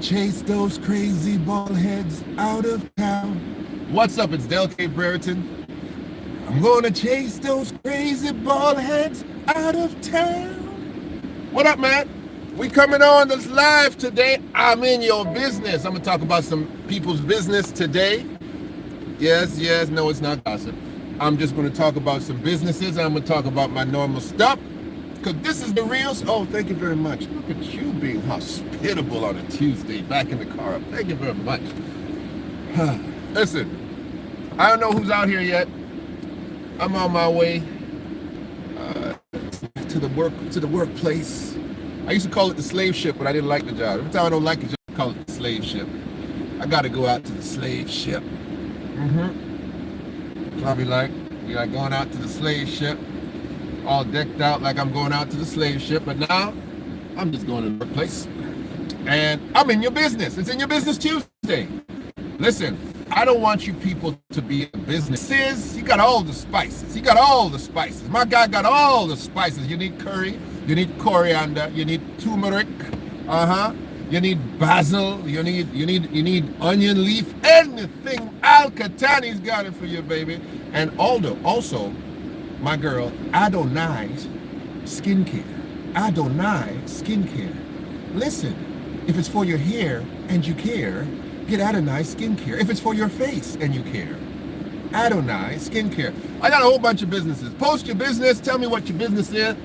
chase those crazy bald heads out of town. What's up? It's Del K. Brereton. I'm gonna chase those crazy bald heads out of town. What up, man? We coming on this live today. I'm in your business. I'm gonna talk about some people's business today. Yes, no, it's not gossip. I'm just gonna talk about some businesses. I'm gonna talk about my normal stuff. Because this is the real... Oh, thank you very much. Look at you being hospitable on a Tuesday, back in the car up. Thank you very much. Listen, I don't know who's out here yet. I'm on my way to the workplace. I used to call it the slave ship, but I didn't like the job. Every time I don't like the job, I call it the slave ship. I got to go out to the slave ship. Probably like, you're like going out to the slave ship, all decked out like I'm going out to the slave ship, but now I'm just going to the workplace. And I'm in your business. It's in your business Tuesday. Listen, I don't want you people to be in businesses. You got all the spices. You got all the spices. My guy got all the spices. You need curry. You need coriander. You need turmeric. You need basil. You need onion leaf. Anything. Al-Katani's got it for you, baby. And also, my girl, Adonai's skincare. Adonai skincare. Listen, if it's for your hair and you care, get Adonai skincare. If it's for your face and you care, Adonai skincare. I got a whole bunch of businesses. Post your business. Tell me what your business is.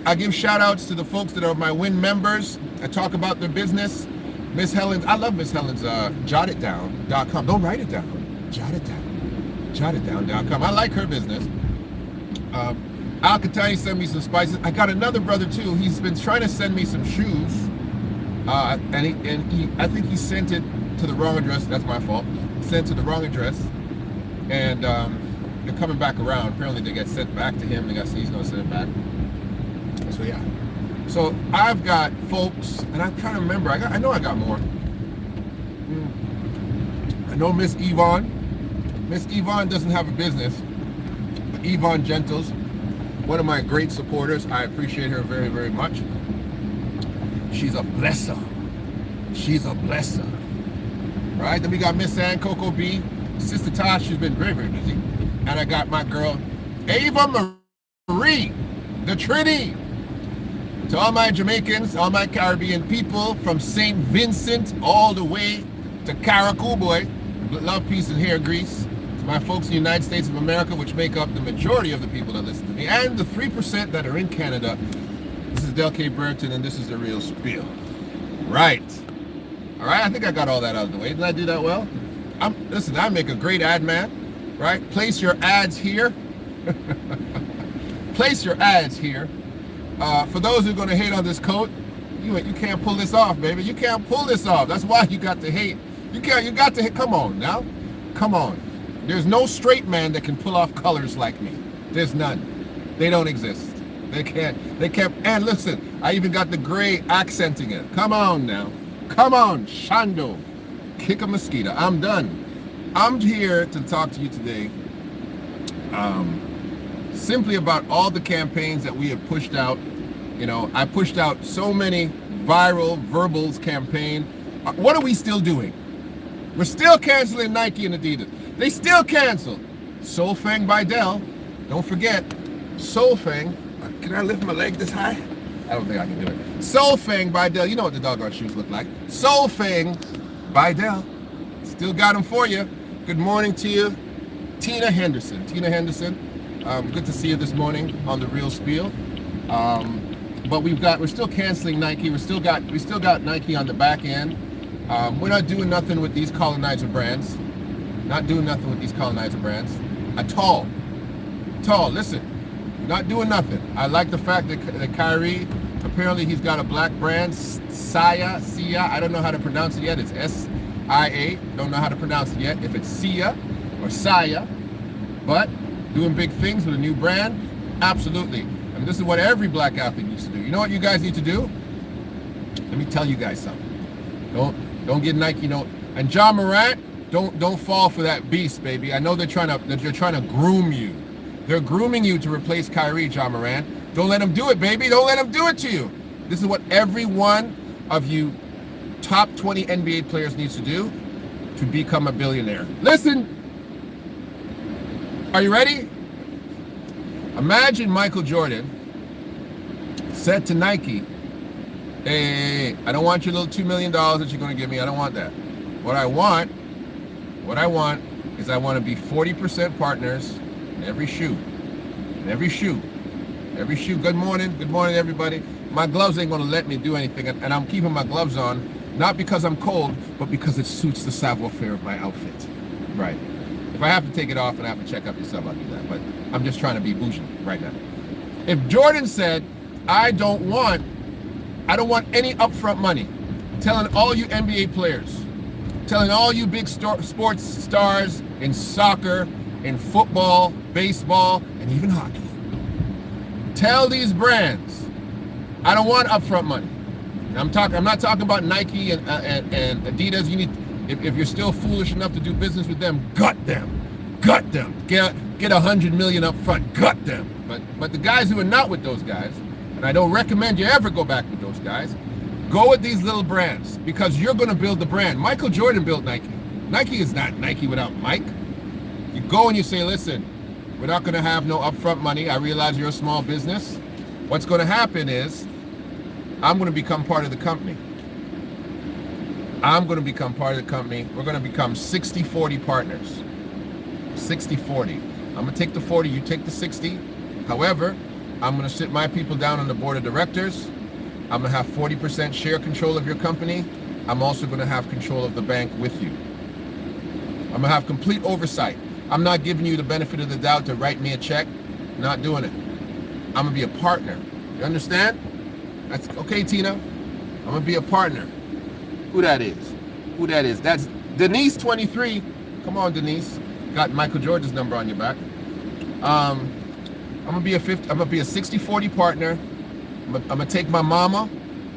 I give shout outs to the folks that are my WIN members. I talk about their business. Miss Helen's, I love Miss Helen's jotitdown.com. Don't write it down. Jot it down. Jotitdown.com. I like her business. Al-Katani sent me some spices. I got another brother too. He's been trying to send me some shoes. I think he sent it to the wrong address. That's my fault. Sent to the wrong address. And they're coming back around. Apparently they got sent back to him. He's gonna send it back. So yeah. So I've got folks, and I'm trying to remember. I know I got more. I know Miss Yvonne. Miss Yvonne doesn't have a business. But Yvonne Gentles, one of my great supporters. I appreciate her very, very much. She's a blesser. She's a blesser. Right? Then we got Miss Ann Coco B. Sister Tosh, she's been very, very busy. And I got my girl, Ava Marie, the Trinity. To all my Jamaicans, all my Caribbean people, from St. Vincent all the way to Caracuboy, love, peace, and hair grease. To my folks in the United States of America, which make up the majority of the people that listen to me, and the 3% that are in Canada. This is Del K. Brereton, and this is The Real Spiel. Right. All right, I think I got all that out of the way. Did I do that well? Listen, I make a great ad man, right? Place your ads here. Place your ads here. For those who are going to hate on this coat, you can't pull this off, baby. You can't pull this off. That's why you got to hate. You got to hate. Come on now. Come on. There's no straight man that can pull off colors like me. There's none. They don't exist. They can't. And listen, I even got the gray accenting it. Come on now. Come on, Shando. Kick a mosquito. I'm done. I'm here to talk to you today simply about all the campaigns that we have pushed out. You know, I pushed out so many viral verbals campaign. What are we still doing? We're still canceling Nike and Adidas. They still cancel. Soul Fang by Dell. Don't forget, Soul Fang. Can I lift my leg this high? I don't think I can do it. Soul Fang by Dell. You know what the doggone shoes look like. Soul Fang by Dell. Still got them for you. Good morning to you, Tina Henderson. Good to see you this morning on The Real Spiel. But we're still canceling Nike. We still got Nike on the back end. We're not doing nothing with these colonizer brands. Not doing nothing with these colonizer brands at all. Listen, not doing nothing. I like the fact that Kyrie, apparently he's got a black brand, Sia. I don't know how to pronounce it yet. It's S-I-A. Don't know how to pronounce it yet. If it's Sia or Saya, but doing big things with a new brand, absolutely. And this is what every black athlete needs to do. You know what you guys need to do? Let me tell you guys something. Don't get Nike. And John Morant, don't fall for that beast, baby. I know they're trying to groom you. They're grooming you to replace Kyrie, John Morant. Don't let them do it, baby. Don't let them do it to you. This is what every one of you top 20 NBA players needs to do to become a billionaire. Listen, are you ready? Imagine Michael Jordan said to Nike, hey, I don't want your little $2 million that you're going to give me. I don't want that. What I want is I want to be 40% partners in every shoe. Every shoe. Good morning everybody. My gloves ain't going to let me do anything, and I'm keeping my gloves on, not because I'm cold, but because it suits the savoir-faire of my outfit. Right. If I have to take it off and I have to check up yourself, I'll do that. But I'm just trying to be bougie right now. If Jordan said, I don't want any upfront money, telling all you NBA players, telling all you big sports stars in soccer, in football, baseball, and even hockey, tell these brands, I don't want upfront money. I'm not talking about Nike and Adidas. You need, if you're still foolish enough to do business with them, gut them. Get $100 million up front, gut them. But the guys who are not with those guys, and I don't recommend you ever go back with those guys, go with these little brands, because you're going to build the brand. Michael Jordan built Nike. Nike is not Nike without Mike. You go and you say, listen, we're not going to have no upfront money. I realize you're a small business. What's going to happen is I'm going to become part of the company. We're going to become 60-40 partners. 60-40. I'm going to take the 40, you take the 60. However, I'm going to sit my people down on the board of directors. I'm going to have 40% share control of your company. I'm also going to have control of the bank with you. I'm going to have complete oversight. I'm not giving you the benefit of the doubt to write me a check. Not doing it. I'm going to be a partner. You understand? That's okay, Tina. I'm going to be a partner. Who that is? That's Denise 23. Come on, Denise. Got Michael Jordan's number on your back. I'm gonna be a 60-40 partner. I'm gonna take my mama.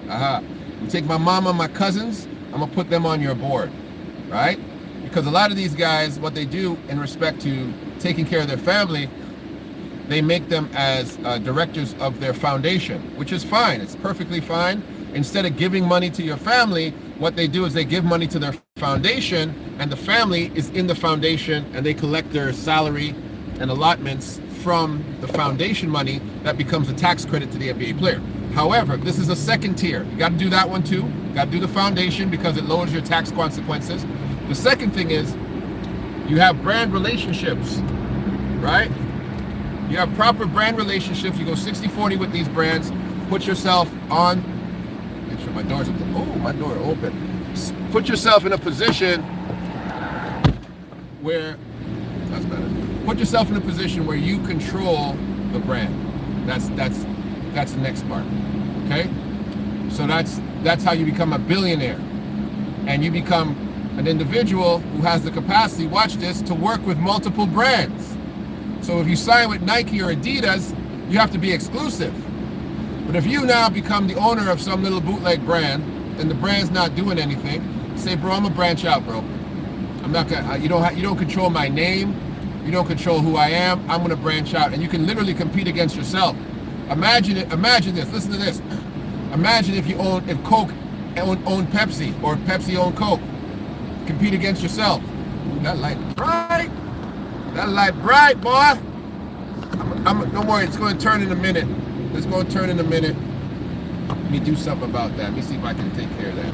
I'm gonna take my mama, my cousins. I'm gonna put them on your board, right? Because a lot of these guys, what they do in respect to taking care of their family, they make them as directors of their foundation, which is fine. It's perfectly fine. Instead of giving money to your family, what they do is they give money to their foundation, and the family is in the foundation, and they collect their salary and allotments from the foundation money. That becomes a tax credit to the NBA player. However, this is a second tier. You got to do that one too. You got to do the foundation because it lowers your tax consequences. The second thing is you have brand relationships, right? You have proper brand relationships. You go 60-40 with these brands. Put yourself on. Make sure my door's open. Oh, my door open. Put yourself in a position where, that's better. Put yourself in a position where you control the brand. That's the next part. Okay? So that's how you become a billionaire. And you become an individual who has the capacity, watch this, to work with multiple brands. So if you sign with Nike or Adidas, you have to be exclusive. But if you now become the owner of some little bootleg brand and the brand's not doing anything, say, bro, I'm gonna branch out, bro. I'm not gonna. You don't control my name. You don't control who I am. I'm gonna branch out, and you can literally compete against yourself. Imagine it. Imagine this. Listen to this. Imagine if Coke owned Pepsi, or Pepsi owned Coke. Compete against yourself. Ooh, that light bright. That light bright, boy. Don't worry. It's going to turn in a minute. It's going to turn in a minute. Let me do something about that. Let me see if I can take care of that.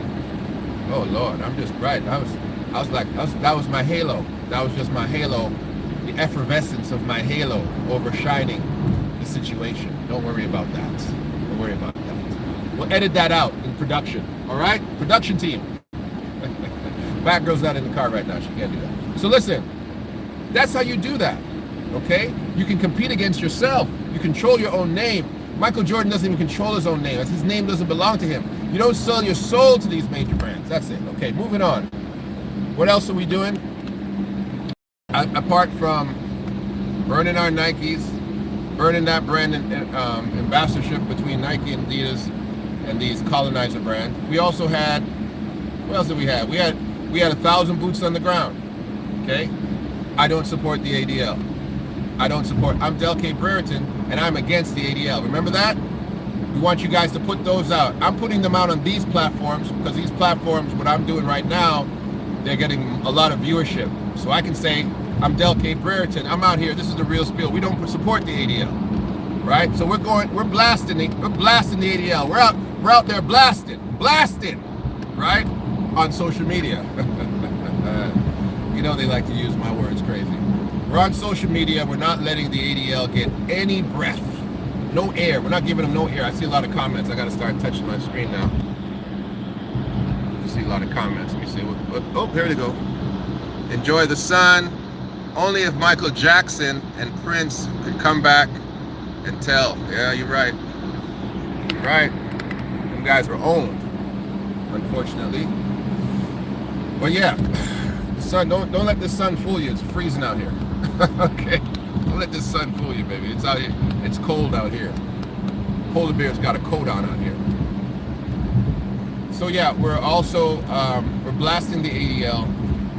Oh Lord, I'm just bright. That was my halo. That was just my halo. The effervescence of my halo overshining the situation. Don't worry about that. Don't worry about that. We'll edit that out in production. All right, production team. Bad girl's not in the car right now. She can't do that. So listen, that's how you do that. Okay, you can compete against yourself. You control your own name. Michael Jordan doesn't even control his own name. His name doesn't belong to him. You don't sell your soul to these major brands. That's it. Okay, moving on. What else are we doing? Apart from burning our Nikes, burning that brand ambassadorship between Nike and Adidas and these colonizer brands, we also had, what else did we have? We had 1,000 boots on the ground. Okay? I don't support the ADL. I'm Del K. Brereton, and I'm against the ADL. Remember that? We want you guys to put those out. I'm putting them out on these platforms because these platforms, what I'm doing right now, they're getting a lot of viewership. So I can say, I'm Del K. Brereton. I'm out here. This is the real spiel. We don't support the ADL, right? So we're blasting the ADL. We're out there blasting, right? On social media. You know they like to use my words crazy. We're on social media. We're not letting the ADL get any breath, no air. We're not giving them no air. I see a lot of comments. I got to start touching my screen now. I see a lot of comments. Let me see. Oh, here they go. Enjoy the sun. Only if Michael Jackson and Prince could come back and tell. Yeah, you're right. You're right. Them guys were owned, unfortunately. But yeah, the sun. Don't let the sun fool you. It's freezing out here. Okay. Don't let the sun fool you, baby. It's out here. It's cold out here. Polar bear's got a coat on out here. So yeah, we're also we're blasting the ADL.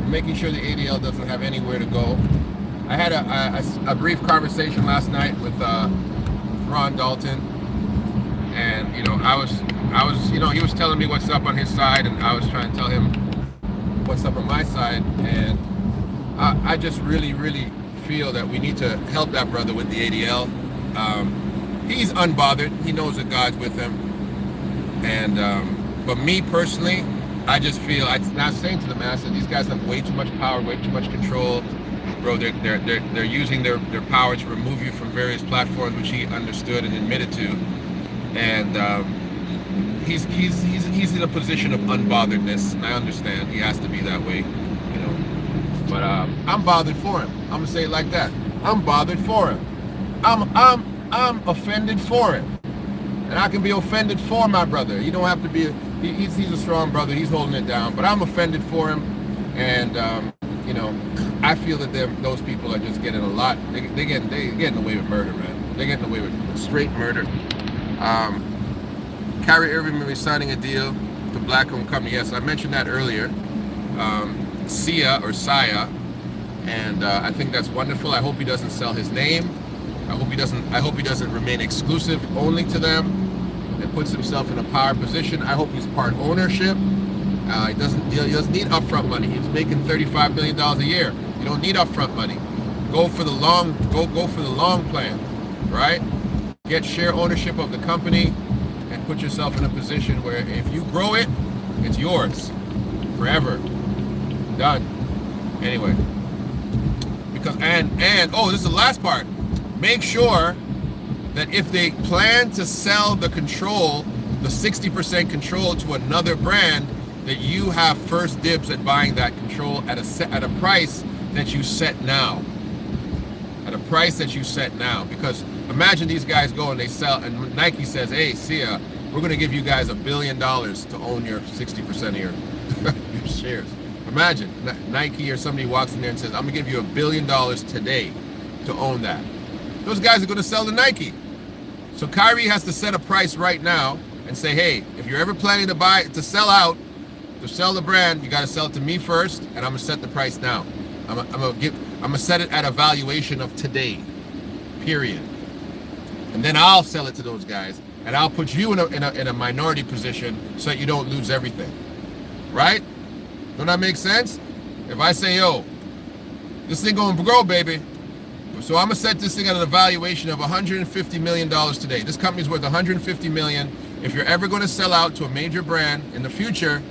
Making sure the ADL doesn't have anywhere to go. I had a brief conversation last night with Ron Dalton, and you know I was you know he was telling me what's up on his side, and I was trying to tell him what's up on my side, and I just really feel that we need to help that brother with the ADL. He's unbothered. He knows that God's with him, and but me personally, I just feel, I'm not saying to the mass that these guys have way too much power, way too much control. Bro, they're using their power to remove you from various platforms, which he understood and admitted to. And he's in a position of unbotheredness, and I understand he has to be that way, you know. But I'm bothered for him. I'm gonna say it like that. I'm bothered for him. I'm offended for him, and I can be offended for my brother. You don't have to be. He's a strong brother. He's holding it down, but I'm offended for him, and you know, I feel that those people are just getting a lot. They're getting away with murder, man. They're getting away with straight murder. Kyrie Irving will be signing a deal to Black-owned company. Yes, I mentioned that earlier. Sia or Saya, and I think that's wonderful. I hope he doesn't sell his name. I hope he doesn't remain exclusive only to them. And puts himself in a power position. I hope he's part ownership. He doesn't need upfront money. He's making $35 million a year. You don't need upfront money. Go for the long plan, right? Get share ownership of the company and put yourself in a position where if you grow it, it's yours forever. Done. Anyway, because and oh, this is the last part. Make sure that if they plan to sell the control, the 60% control to another brand, that you have first dibs at buying that control at a price that you set now. At a price that you set now. Because imagine these guys go and they sell, and Nike says, hey, Sia, we're going to give you guys $1 billion to own your 60% of your shares. Imagine Nike or somebody walks in there and says, I'm going to give you $1 billion today to own that. Those guys are going to sell to Nike. So Kyrie has to set a price right now and say, hey, if you're ever planning to sell out, to sell the brand, you got to sell it to me first, and I'm going to set the price now. I'm going to set it at a valuation of today, period. And then I'll sell it to those guys, and I'll put you in a minority position so that you don't lose everything. Right? Don't that make sense? If I say, yo, this thing going to grow, baby. So I'm gonna set this thing at an evaluation of $150 million today. This company's worth $150 million. If you're ever going to sell out to a major brand in the future,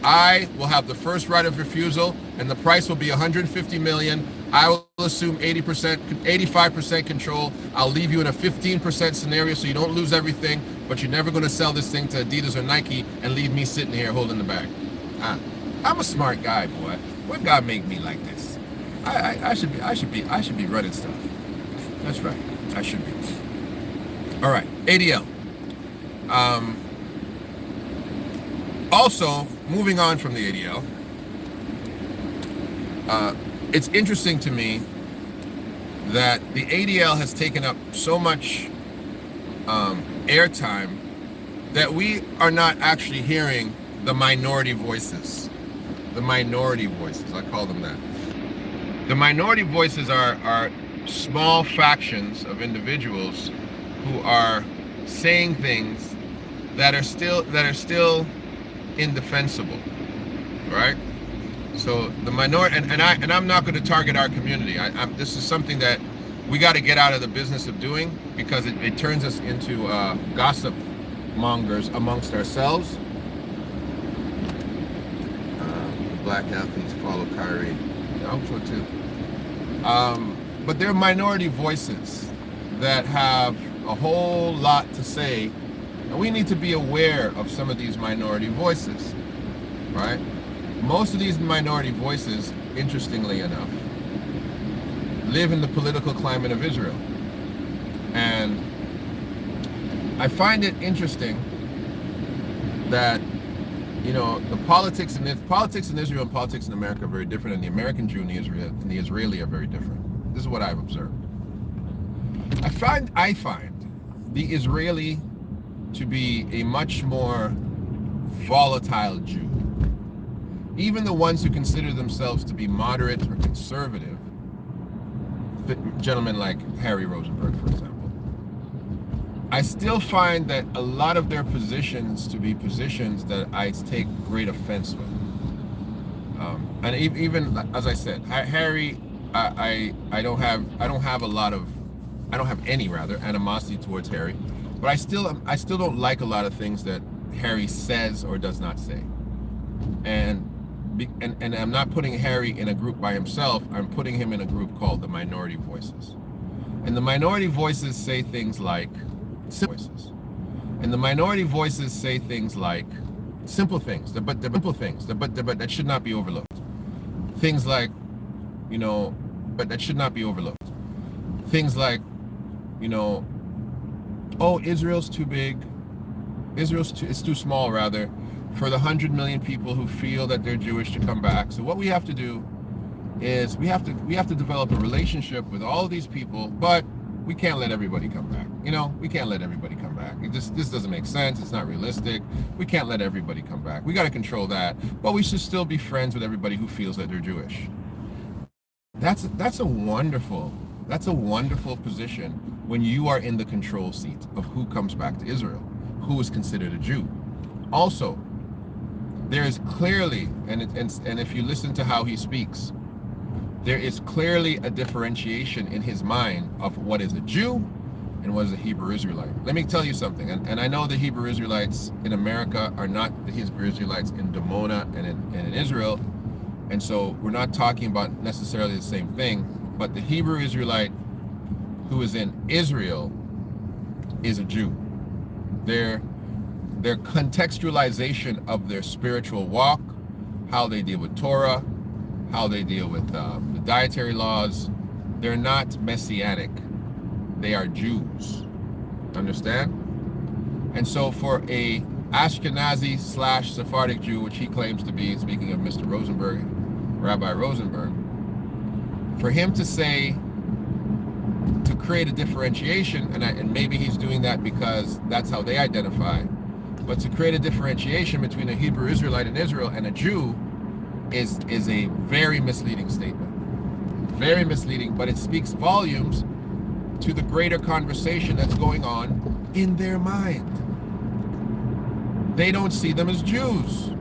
I will have the first right of refusal, and the price will be $150 million. I will assume 85% control. I'll leave you in a 15% scenario so you don't lose everything, but you're never going to sell this thing to Adidas or Nike and leave me sitting here holding the bag. I'm a smart guy, boy. What God make me like this? I should be running stuff. That's right. I should be. All right, ADL. Also, moving on from the ADL, it's interesting to me that the ADL has taken up so much airtime that we are not actually hearing the minority voices. The minority voices, I call them that. The minority voices are small factions of individuals who are saying things that are still indefensible, right? So the minority, and I'm not going to target our community. This is something that we got to get out of the business of doing, because it turns us into gossip mongers amongst ourselves. Black athletes follow Kyrie. I hope so too. But there are minority voices that have a whole lot to say, and we need to be aware of some of these minority voices, right? Most of these minority voices, interestingly enough, live in the political climate of Israel. And I find it interesting that, you know, the politics in Israel and politics in America are very different, and the American Jew and the Israeli are very different. This is what I've observed. I find the Israeli to be a much more volatile Jew. Even the ones who consider themselves to be moderate or conservative, gentlemen like Harry Rosenberg, for example, I still find that a lot of their positions to be positions that I take great offense with. And even as I said, Harry, I don't have any animosity towards Harry, but I still don't like a lot of things that Harry says or does not say. And I'm not putting Harry in a group by himself. I'm putting him in a group called the Minority Voices. And the Minority Voices say things like simple things, simple things, but that should not be overlooked. Things like, you know, but that should not be overlooked. Things like, you know, oh, Israel's too big. It's too small, rather, for the 100 million people who feel that they're Jewish to come back. So what we have to do is we have to develop a relationship with all of these people, but we can't let everybody come back. You know, we can't let everybody come back. This doesn't make sense. It's not realistic. We can't let everybody come back. We got to control that, but we should still be friends with everybody who feels that they're Jewish. That's a wonderful position when you are in the control seat of who comes back to Israel, who is considered a Jew. Also, there is clearly, and if you listen to how he speaks, there is clearly a differentiation in his mind of what is a Jew and what is a Hebrew Israelite. Let me tell you something, and I know the Hebrew Israelites in America are not the Hebrew Israelites in Dimona and in Israel, and so we're not talking about necessarily the same thing, but the Hebrew Israelite who is in Israel is a Jew. Their contextualization of their spiritual walk, how they deal with Torah, how they deal with the dietary laws, they're not messianic. They are Jews. Understand? And so for a Ashkenazi / Sephardic Jew, which he claims to be, speaking of Mr. Rosenberg, Rabbi Rosenberg, for him to say, to create a differentiation, and maybe he's doing that because that's how they identify, but to create a differentiation between a Hebrew Israelite in Israel and a Jew is a very misleading statement. Very misleading, but it speaks volumes to the greater conversation that's going on in their mind. They don't see them as Jews.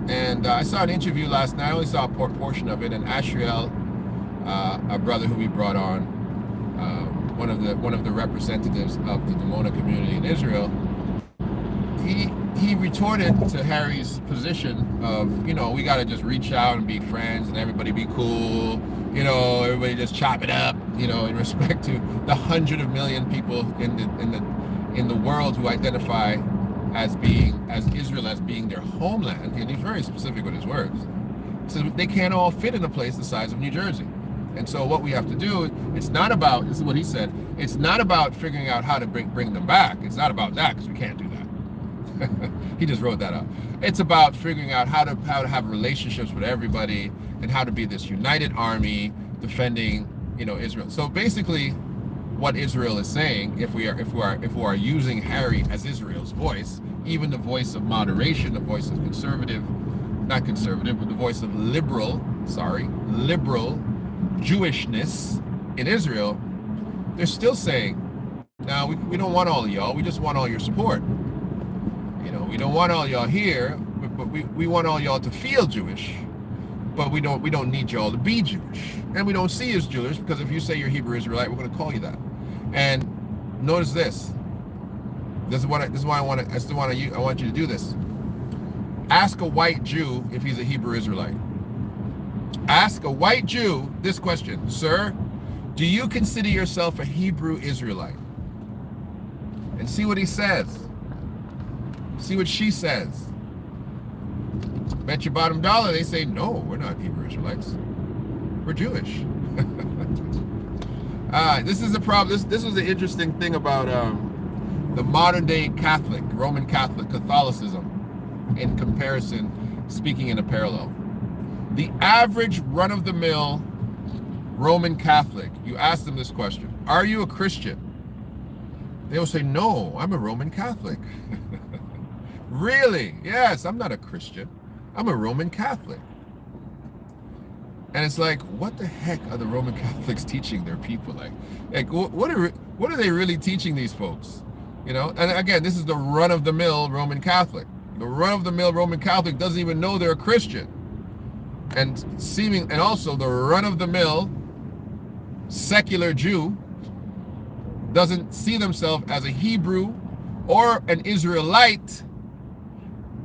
And I saw an interview last night. I only saw a portion of it, and Ashriel, a brother who we brought on, one of the representatives of the Dimona community in Israel, he retorted to Harry's position of, you know, we got to just reach out and be friends and everybody be cool, you know, everybody just chop it up, you know, in respect to the 100 million people in the world who identify as Israel as being their homeland. And he's very specific with his words. So they can't all fit in a place the size of New Jersey. And so what we have to do, it's not about, this is what he said, it's not about figuring out how to bring them back. It's not about that, because we can't do that. He just wrote that up. It's about figuring out how to have relationships with everybody and how to be this united army defending, you know, Israel. So basically, what Israel is saying, if we are using Harry as Israel's voice, even the voice of moderation, the voice of conservative, not conservative, but the voice of liberal Jewishness in Israel, they're still saying, no, we don't want all of y'all. We just want all your support. we don't want all y'all here, but we want all y'all to feel Jewish. But we don't need y'all to be Jewish. And we don't see you as Jewish, because if you say you're Hebrew Israelite, we're going to call you that. And notice this. This is why I want you to do this. Ask a white Jew if he's a Hebrew Israelite. Ask a white Jew this question: sir, do you consider yourself a Hebrew Israelite? And see what he says. See what she says. Bet your bottom dollar they say, no, we're not Hebrew Israelites. We're Jewish. This is a problem. This was the interesting thing about the modern day Catholic, Roman Catholicism, in comparison, speaking in a parallel. The average run-of-the-mill Roman Catholic, you ask them this question: are you a Christian? They will say, no, I'm a Roman Catholic. Really? Yes, I'm not a Christian. I'm a Roman Catholic. And it's like, what the heck are the Roman Catholics teaching their people? Like what are they really teaching these folks? You know, and again, this is the run-of-the-mill Roman Catholic. The run-of-the-mill Roman Catholic doesn't even know they're a Christian. And also the run-of-the-mill secular Jew doesn't see themselves as a Hebrew or an Israelite.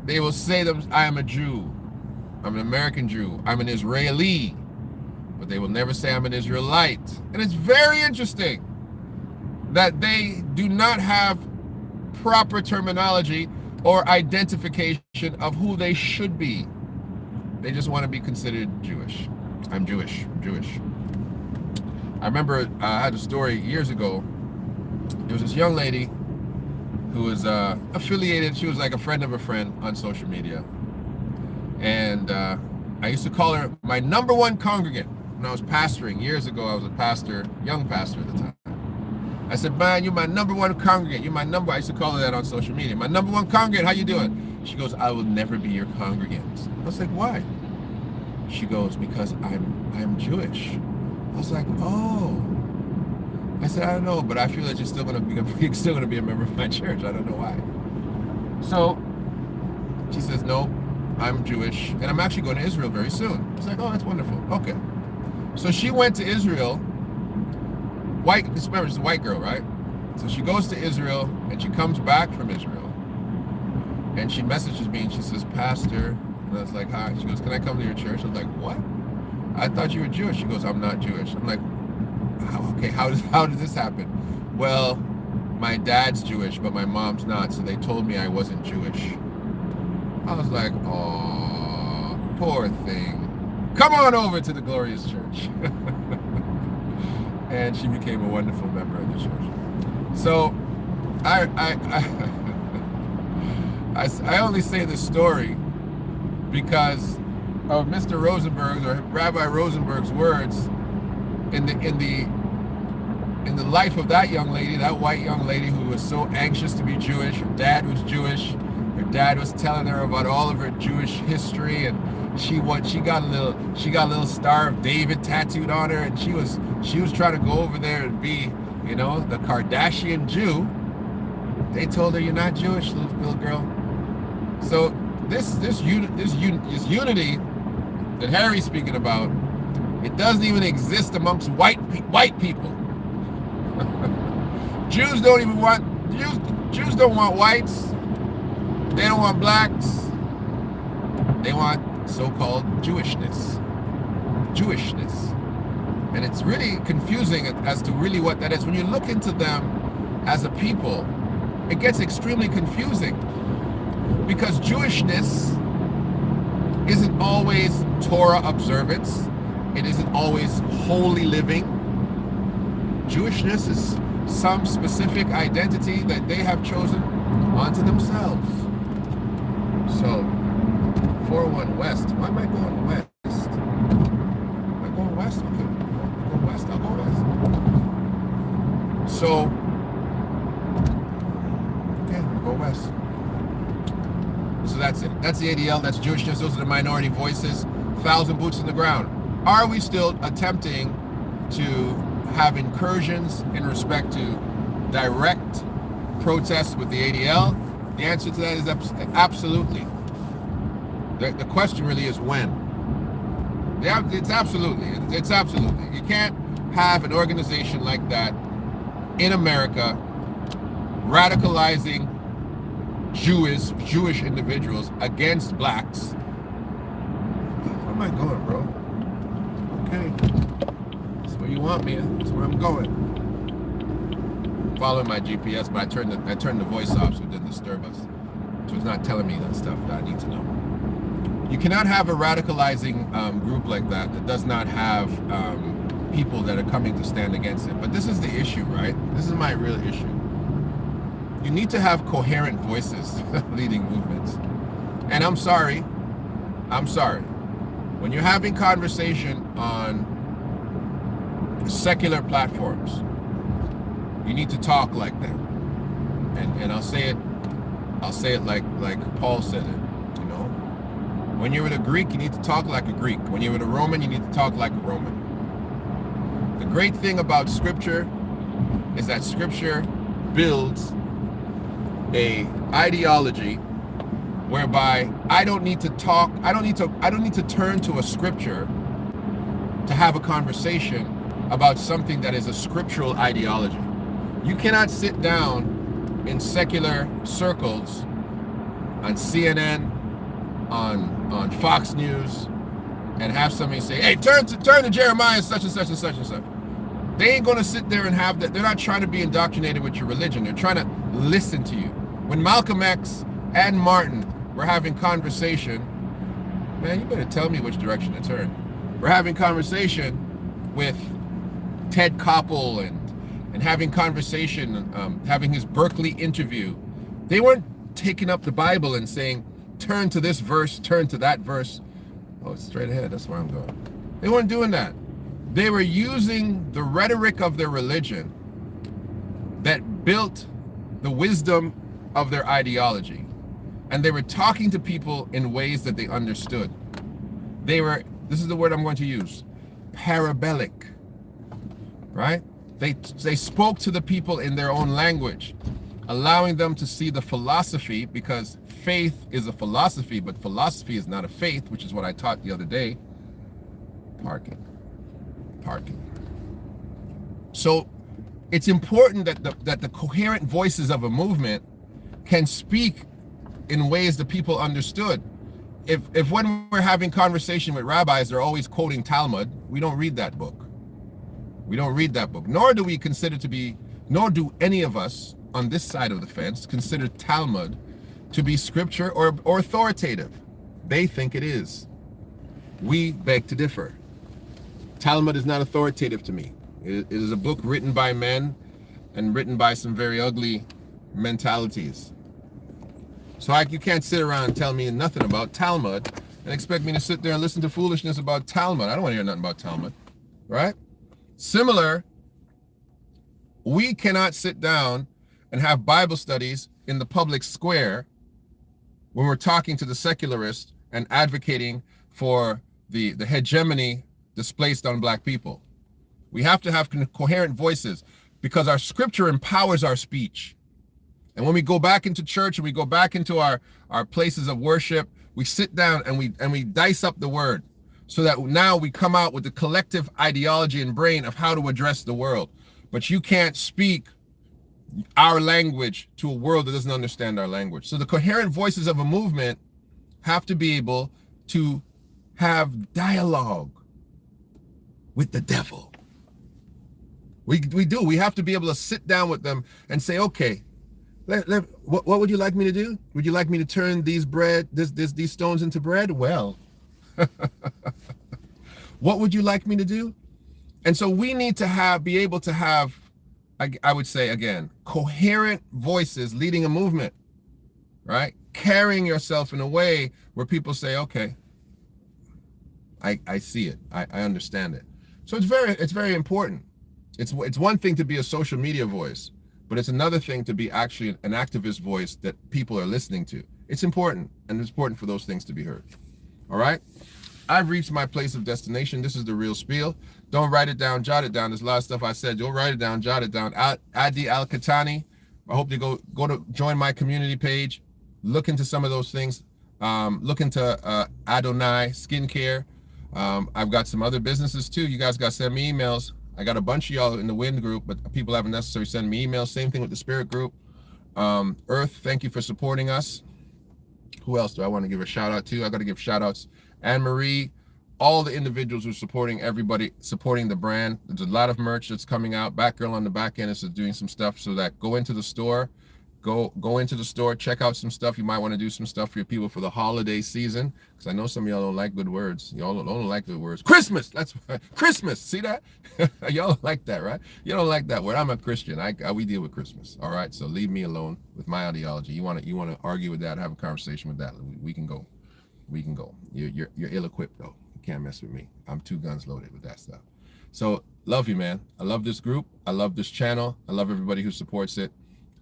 They will say I am a Jew. I'm an American Jew. I'm an Israeli. But they will never say I'm an Israelite. And it's very interesting that they do not have proper terminology or identification of who they should be. They just want to be considered Jewish. I'm Jewish. I'm Jewish. I remember I had a story years ago. There was this young lady who was affiliated. She was like a friend of a friend on social media. And I used to call her my number one congregant. When I was pastoring years ago, I was a pastor, young pastor at the time. I said, man, you're my number one congregant. You're my number. I used to call her that on social media. My number one congregant. How you doing? She goes, I will never be your congregant. I was like, why? She goes, because I'm Jewish. I was like, oh. I said, I don't know, but I feel that you're still gonna be a member of my church. I don't know why. So she says, no, I'm Jewish, and I'm actually going to Israel very soon. I was like, oh, that's wonderful. Okay. So she went to Israel. Remember, she's a white girl, right? So she goes to Israel, and she comes back from Israel, and she messages me, and she says, Pastor, and I was like, hi. She goes, can I come to your church? I was like, what? I thought you were Jewish. She goes, I'm not Jewish. I'm like, okay, how does this happen? Well, my dad's Jewish, but my mom's not, so they told me I wasn't Jewish. I was like, oh, poor thing. Come on over to the Glorious Church. And she became a wonderful member of the church. So I only say this story because of Mr. Rosenberg's or Rabbi Rosenberg's words in the life of that young lady, that white young lady who was so anxious to be Jewish. Her dad was Jewish. Her dad was telling her about all of her Jewish history, and she got a little Star of David tattooed on her, and she was trying to go over there and be, you know, the Kardashian Jew. They told her, you're not Jewish, little girl. So this unity that Harry's speaking about, it doesn't even exist amongst white people. Jews don't want whites. They don't want blacks. They want so-called Jewishness. And it's really confusing as to really what that is. When you look into them as a people, it gets extremely confusing, because Jewishness isn't always Torah observance. It isn't always holy living. Jewishness is some specific identity that they have chosen onto themselves. So, 401 West. Why am I going west? Am I going west? Okay, I'll go west. I'll go west. So, okay, we'll go west. So that's it. That's the ADL. That's Jewishness. Those are the minority voices. 1,000 boots in the ground. Are we still attempting to have incursions in respect to direct protests with the ADL? The answer to that is absolutely. The question really is when. Yeah, it's absolutely. It's absolutely. You can't have an organization like that in America radicalizing Jewish individuals against blacks. Where am I going, bro? Okay. That's where you want me. That's where I'm going. Following my GPS, but I turned the voice off so it didn't disturb us. So it's not telling me that stuff that I need to know. You cannot have a radicalizing group like that does not have people that are coming to stand against it. But this is the issue, right? This is my real issue. You need to have coherent voices leading movements. And I'm sorry. When you're having conversation on secular platforms, you need to talk like them. And I'll say it like Paul said it, you know. When you're with a Greek, you need to talk like a Greek. When you're with a Roman, you need to talk like a Roman. The great thing about Scripture is that Scripture builds a ideology whereby I don't need to turn to a scripture to have a conversation about something that is a scriptural ideology. You cannot sit down in secular circles on CNN, on Fox News, and have somebody say, hey, turn to Jeremiah such and such and such and such. They ain't gonna sit there and have that. They're not trying to be indoctrinated with your religion. They're trying to listen to you. When Malcolm X and Martin were having conversation, man, you better tell me which direction to turn. We're having conversation with Ted Koppel and having conversation, having his Berkeley interview. They weren't taking up the Bible and saying, turn to this verse, turn to that verse. Oh, it's straight ahead, that's where I'm going. They weren't doing that. They were using the rhetoric of their religion that built the wisdom of their ideology. And they were talking to people in ways that they understood. They were, this is the word I'm going to use, parabolic, right? They spoke to the people in their own language, allowing them to see the philosophy, because faith is a philosophy, but philosophy is not a faith, which is what I taught the other day. Parking. So it's important that the coherent voices of a movement can speak in ways that people understood. If when we're having conversation with rabbis, they're always quoting Talmud, we don't read that book. Nor do we consider nor do any of us on this side of the fence consider Talmud to be scripture or authoritative. They think it is. We beg to differ. Talmud is not authoritative to me. It is a book written by men and written by some very ugly mentalities. So you can't sit around and tell me nothing about Talmud and expect me to sit there and listen to foolishness about Talmud. I don't want to hear nothing about Talmud, right? Similar, we cannot sit down and have Bible studies in the public square when we're talking to the secularists and advocating for the hegemony displaced on black people. We have to have coherent voices because our scripture empowers our speech. And when we go back into church and we go back into our places of worship, we sit down and we dice up the word so that now we come out with the collective ideology and brain of how to address the world. But you can't speak our language to a world that doesn't understand our language. So the coherent voices of a movement have to be able to have dialogue with the devil. We do. We have to be able to sit down with them and say, okay, what would you like me to do? Would you like me to turn these stones into bread? Well, what would you like me to do? And so we need to be able to have, I would say again, coherent voices leading a movement, right? Carrying yourself in a way where people say, okay, I see it, I understand it. So it's very important. It's one thing to be a social media voice, but it's another thing to be actually an activist voice that people are listening to. It's important, and it's important for those things to be heard. All right? I've reached my place of destination. This is the real spiel. Don't write it down, jot it down. There's a lot of stuff I said. You'll write it down, jot it down. Adi Al-Katani. I hope you go to join my community page. look into some of those things. Look into Adonai Skincare. I've got some other businesses too. You guys got to send me emails. I got a bunch of y'all in the Wind group, but people haven't necessarily sent me emails. Same thing with the Spirit group. Earth, thank you for supporting us. Who else do I want to give a shout out to? I got to give shout outs. Anne Marie, all the individuals who are supporting everybody, supporting the brand. There's a lot of merch that's coming out. Batgirl on the back end is doing some stuff, so that go into the store. Go into the store, check out some stuff. You might want to do some stuff for your people for the holiday season, because I know some of y'all don't like good words. Y'all don't like good words. Christmas, that's Christmas. See that? Y'all don't like that, right? You don't like that word. I'm a Christian. We deal with Christmas. All right, so leave me alone with my ideology. You want to argue with that? Have a conversation with that. We can go. We can go. You're ill-equipped though. You can't mess with me. I'm 2 guns loaded with that stuff. So love you, man. I love this group. I love this channel. I love everybody who supports it.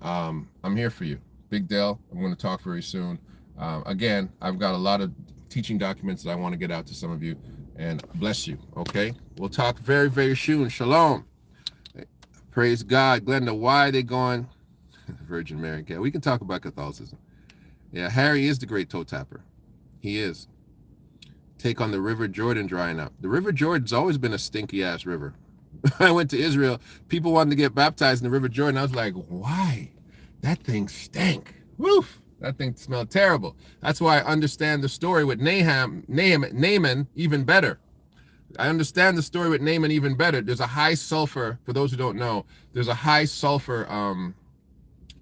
I'm here for you. Big Dell, I'm going to talk very soon. Again, I've got a lot of teaching documents that I want to get out to some of you, and bless you, okay? We'll talk very, very soon. Shalom. Praise God. Glenda, why are they going? Virgin Mary. Yeah, we can talk about Catholicism. Yeah, Harry is the great toe tapper. He is. Take on the River Jordan drying up. The River Jordan's always been a stinky-ass river. I went to Israel. People wanted to get baptized in the River Jordan. I was like, why? That thing stank. Woof. That thing smelled terrible. That's why I understand the story with Naaman even better. I understand the story with Naaman even better. There's a high sulfur, for those who don't know, there's a high sulfur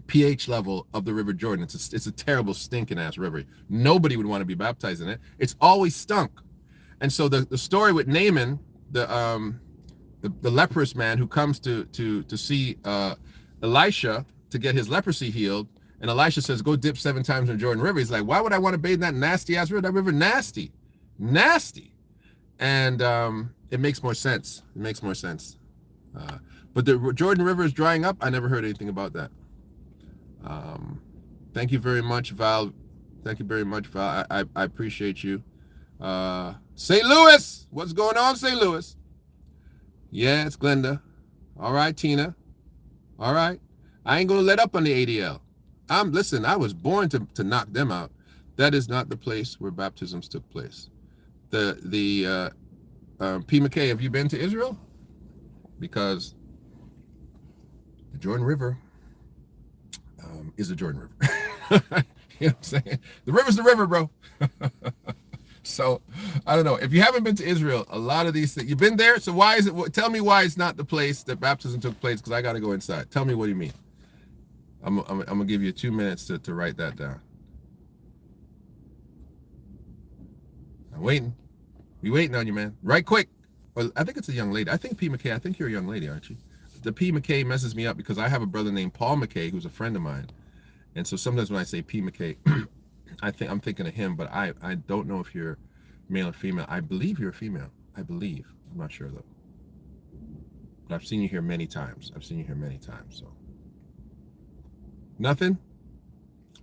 pH level of the River Jordan. It's a terrible stinking ass river. Nobody would want to be baptized in it. It's always stunk. And so the story with Naaman, the leprous man who comes to see Elisha to get his leprosy healed, and Elisha says, go dip 7 times in the Jordan River. He's like, why would I want to bathe in that nasty ass river? That river nasty. And it makes more sense. It makes more sense. But the Jordan River is drying up. I never heard anything about that. Thank you very much, Val. Thank you very much, Val. I appreciate you. St. Louis, what's going on, St. Louis? Yeah, it's Glenda. All right, Tina. All right. I ain't going to let up on the ADL. Listen, I was born to knock them out. That is not the place where baptisms took place. P. McKay, have you been to Israel? Because the Jordan River is the Jordan River. You know what I'm saying? The river's the river, bro. So, I don't know. If you haven't been to Israel, a lot of these things, you've been there, so why is it, tell me why it's not the place that baptism took place, because I got to go inside. Tell me what you mean. I'm going to give you 2 minutes to write that down. I'm waiting. We waiting on you, man. Right quick. Well, I think it's a young lady. I think P. McKay, I think you're a young lady, aren't you? The P. McKay messes me up because I have a brother named Paul McKay who's a friend of mine. And so sometimes when I say P. McKay, I'm thinking of him, but I don't know if you're male or female. I believe you're a female. I believe. I'm not sure though. But I've seen you here many times. So nothing.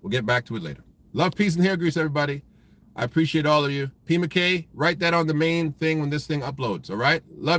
We'll get back to it later. Love, peace, and hair grease, everybody. I appreciate all of you. P. McKay, write that on the main thing when this thing uploads. All right. Love you.